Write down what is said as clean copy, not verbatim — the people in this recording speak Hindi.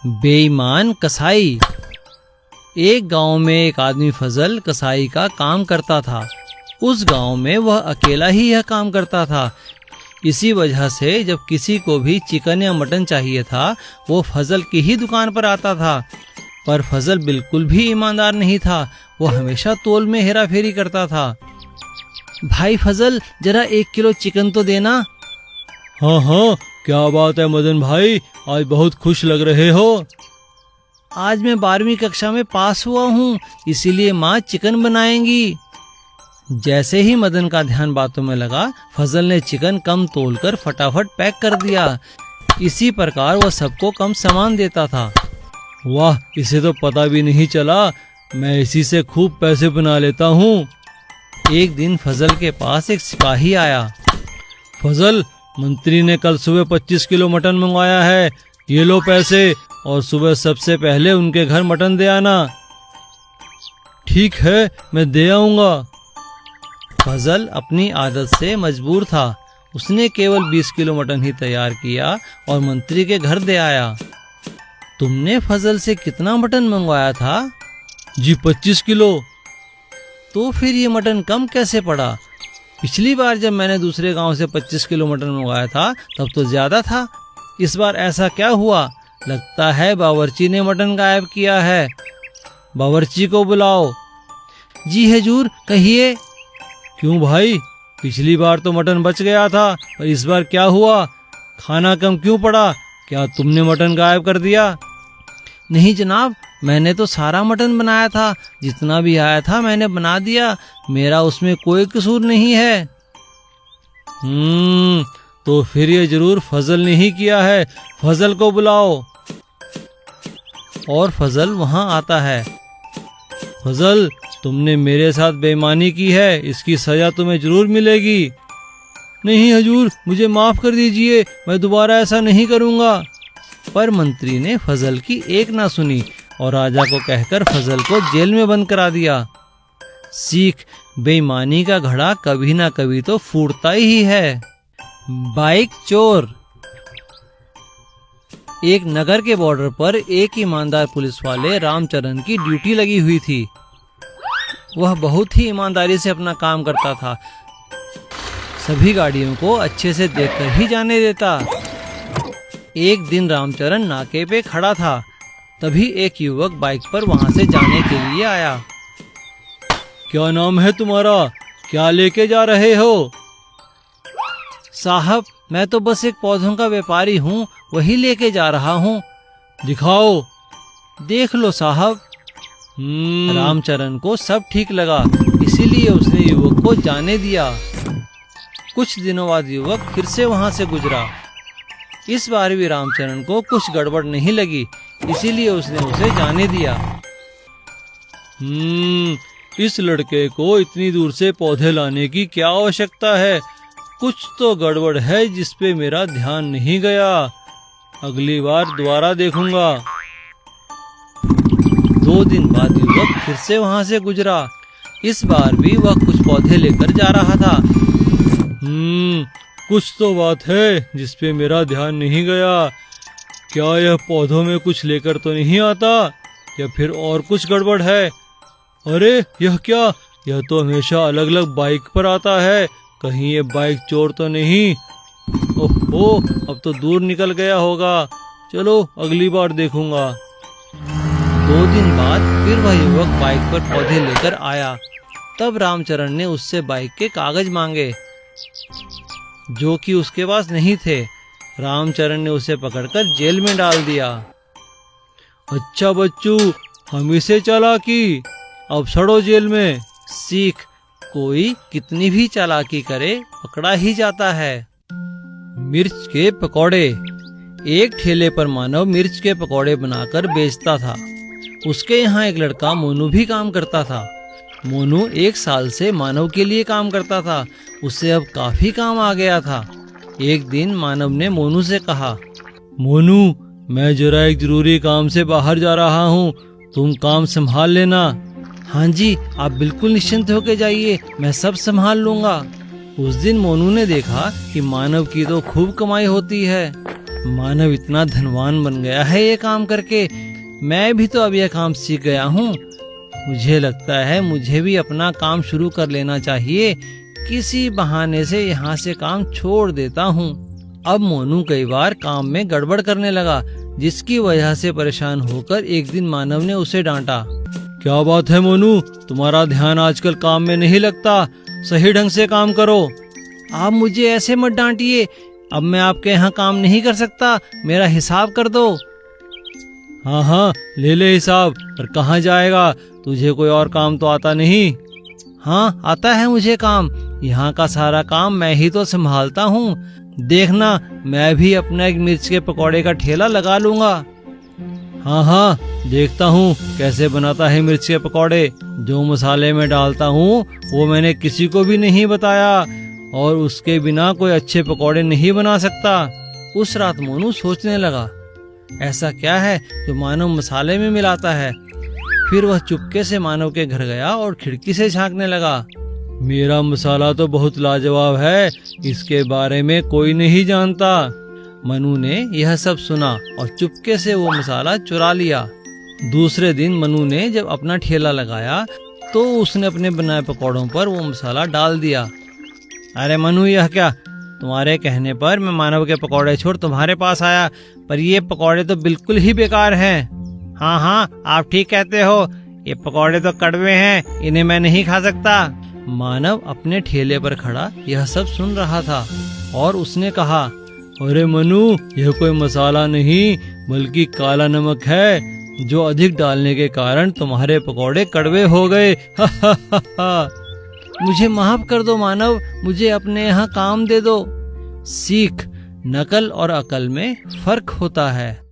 बेईमान कसाई। एक गांव में एक आदमी फजल कसाई का काम करता था। उस गांव में वह अकेला ही यह काम करता था। इसी वजह से जब किसी को भी चिकन या मटन चाहिए था, वो फजल की ही दुकान पर आता था। पर फजल बिल्कुल भी ईमानदार नहीं था। वो हमेशा तोल में हेरा फेरी करता था। भाई फजल, जरा 1 किलो चिकन तो देना। हाँ हाँ, क्या बात है मदन भाई, आज बहुत खुश लग रहे हो। आज मैं 12वीं कक्षा में पास हुआ हूँ, इसीलिए माँ चिकन बनाएंगी। जैसे ही मदन का ध्यान बातों में लगा, फजल ने चिकन कम तोलकर फटाफट पैक कर दिया। इसी प्रकार वह सबको कम सामान देता था। वाह, इसे तो पता भी नहीं चला। मैं इसी से खूब पैसे बना लेता हूँ। एक दिन फजल के पास एक सिपाही आया। फजल, मंत्री ने कल सुबह 25 किलो मटन मंगवाया है, ये लो पैसे, और सुबह सबसे पहले उनके घर मटन दे आना। ठीक है, मैं दे आऊंगा। फजल अपनी आदत से मजबूर था। उसने केवल 20 किलो मटन ही तैयार किया और मंत्री के घर दे आया। तुमने फजल से कितना मटन मंगवाया था? जी 25 किलो। तो फिर ये मटन कम कैसे पड़ा? पिछली बार जब मैंने दूसरे गांव से 25 किलो मटन मंगवाया था तब तो ज्यादा था। इस बार ऐसा क्या हुआ? लगता है बावर्ची ने मटन गायब किया है। बावर्ची को बुलाओ। जी हुजूर, कहिए। क्यों भाई, पिछली बार तो मटन बच गया था, पर इस बार क्या हुआ? खाना कम क्यों पड़ा? क्या तुमने मटन गायब कर दिया? नहीं जनाब, मैंने तो सारा मटन बनाया था। जितना भी आया था मैंने बना दिया। मेरा उसमें कोई कसूर नहीं है। तो फिर ये जरूर फजल ने ही किया है। फजल को बुलाओ। और फजल वहां आता है। फजल, तुमने मेरे साथ बेईमानी की है, इसकी सजा तुम्हें जरूर मिलेगी। नहीं हुजूर, मुझे माफ कर दीजिए, मैं दोबारा ऐसा नहीं करूंगा। पर मंत्री ने फजल की एक ना सुनी और राजा को कहकर फजल को जेल में बंद करा दिया। सीख, बेईमानी का घड़ा कभी ना कभी तो फूटता ही है। बाइक चोर। एक नगर के बॉर्डर पर एक ईमानदार पुलिस वाले रामचरण की ड्यूटी लगी हुई थी। वह बहुत ही ईमानदारी से अपना काम करता था। सभी गाड़ियों को अच्छे से देखकर ही जाने देता। एक दिन रामचरण नाके पे खड़ा था। तभी एक युवक बाइक पर वहां से जाने के लिए आया। क्या नाम है तुम्हारा? क्या लेके जा रहे हो? साहब, मैं तो बस एक पौधों का व्यापारी हूँ, वही लेके जा रहा हूँ। दिखाओ। देख लो साहब। रामचरण को सब ठीक लगा, इसीलिए उसने युवक को जाने दिया। कुछ दिनों बाद युवक फिर से वहां से गुजरा। इस बार भी रामचरण को कुछ गड़बड़ नहीं लगी, इसीलिए उसने उसे जाने दिया। इस लड़के को इतनी दूर से पौधे लाने की क्या आवश्यकता है? कुछ तो गड़बड़ है जिसपे मेरा ध्यान नहीं गया। अगली बार दोबारा देखूंगा। 2 दिन बाद युवक फिर से वहां से गुजरा। इस बार भी वह कुछ पौधे लेकर जा रहा था। कुछ तो बात है जिसपे मेरा ध्यान नहीं गया। क्या यह पौधों में कुछ लेकर तो नहीं आता, या फिर और कुछ गड़बड़ है? अरे यह क्या, यह तो हमेशा अलग अलग बाइक पर आता है। कहीं ये बाइक चोर तो नहीं? ओहो, अब तो दूर निकल गया होगा। चलो अगली बार देखूंगा। 2 दिन बाद फिर वह युवक बाइक पर पौधे लेकर आया। तब रामचरण ने उससे बाइक के कागज मांगे, जो कि उसके पास नहीं थे। रामचरण ने उसे पकड़कर जेल में डाल दिया। अच्छा बच्चू, हम इसे चालाकी, अब सड़ो जेल में। सीख, कोई कितनी भी चालाकी करे पकड़ा ही जाता है। मिर्च के पकौड़े। एक ठेले पर मानव मिर्च के पकौड़े बनाकर बेचता था। उसके यहाँ एक लड़का मोनू भी काम करता था। मोनू 1 साल से मानव के लिए काम करता था। उसे अब काफी काम आ गया था। एक दिन मानव ने मोनू से कहा, मोनू, मैं जरा एक जरूरी काम से बाहर जा रहा हूँ, तुम काम संभाल लेना। हाँ जी, आप बिल्कुल निश्चिंत होकर जाइए, मैं सब संभाल लूंगा। उस दिन मोनू ने देखा कि मानव की तो खूब कमाई होती है। मानव इतना धनवान बन गया है ये काम करके। मैं भी तो अब यह काम सीख गया हूँ। मुझे लगता है मुझे भी अपना काम शुरू कर लेना चाहिए। किसी बहाने से यहाँ से काम छोड़ देता हूँ। अब मोनू कई बार काम में गड़बड़ करने लगा, जिसकी वजह से परेशान होकर एक दिन मानव ने उसे डांटा। क्या बात है मोनू, तुम्हारा ध्यान आजकल काम में नहीं लगता। सही ढंग से काम करो। आप मुझे ऐसे मत डांटिए। अब मैं आपके यहाँ काम नहीं कर सकता। मेरा हिसाब कर दो। हाँ हाँ, ले ले हिसाब। पर कहाँ जाएगा? तुझे कोई और काम तो आता नहीं? हाँ, आता है मुझे काम। यहाँ का सारा काम मैं ही तो संभालता हूँ। देखना, मैं भी अपना एक मिर्च के पकौड़े का ठेला लगा लूंगा। हाँ हाँ, देखता हूँ कैसे बनाता है मिर्च के पकौड़े। जो मसाले में डालता हूँ वो मैंने किसी को भी नहीं बताया, और उसके बिना कोई अच्छे पकौड़े नहीं बना सकता। उस रात मोनू सोचने लगा, ऐसा क्या है जो मानव मसाले में मिलाता है। फिर वह चुपके से मानव के घर गया और खिड़की से झांकने लगा। मेरा मसाला तो बहुत लाजवाब है, इसके बारे में कोई नहीं जानता। मनु ने यह सब सुना और चुपके से वो मसाला चुरा लिया। दूसरे दिन मनु ने जब अपना ठेला लगाया तो उसने अपने बनाए पकौड़ों पर वो मसाला डाल दिया। अरे मनु, यह क्या? तुम्हारे कहने पर मैं मानव के पकौड़े छोड़ तुम्हारे पास आया, पर ये पकौड़े तो बिल्कुल ही बेकार हैं। हाँ हाँ, आप ठीक कहते हो। ये पकौड़े तो कड़वे हैं, इन्हें मैं नहीं खा सकता। मानव अपने ठेले पर खड़ा यह सब सुन रहा था और उसने कहा, अरे मनु, यह कोई मसाला नहीं बल्कि काला नमक है, जो अधिक डालने के कारण तुम्हारे पकौड़े कड़वे हो गए। मुझे माफ कर दो मानव, मुझे अपने यहाँ काम दे दो। सीख, नकल और अकल में फर्क होता है।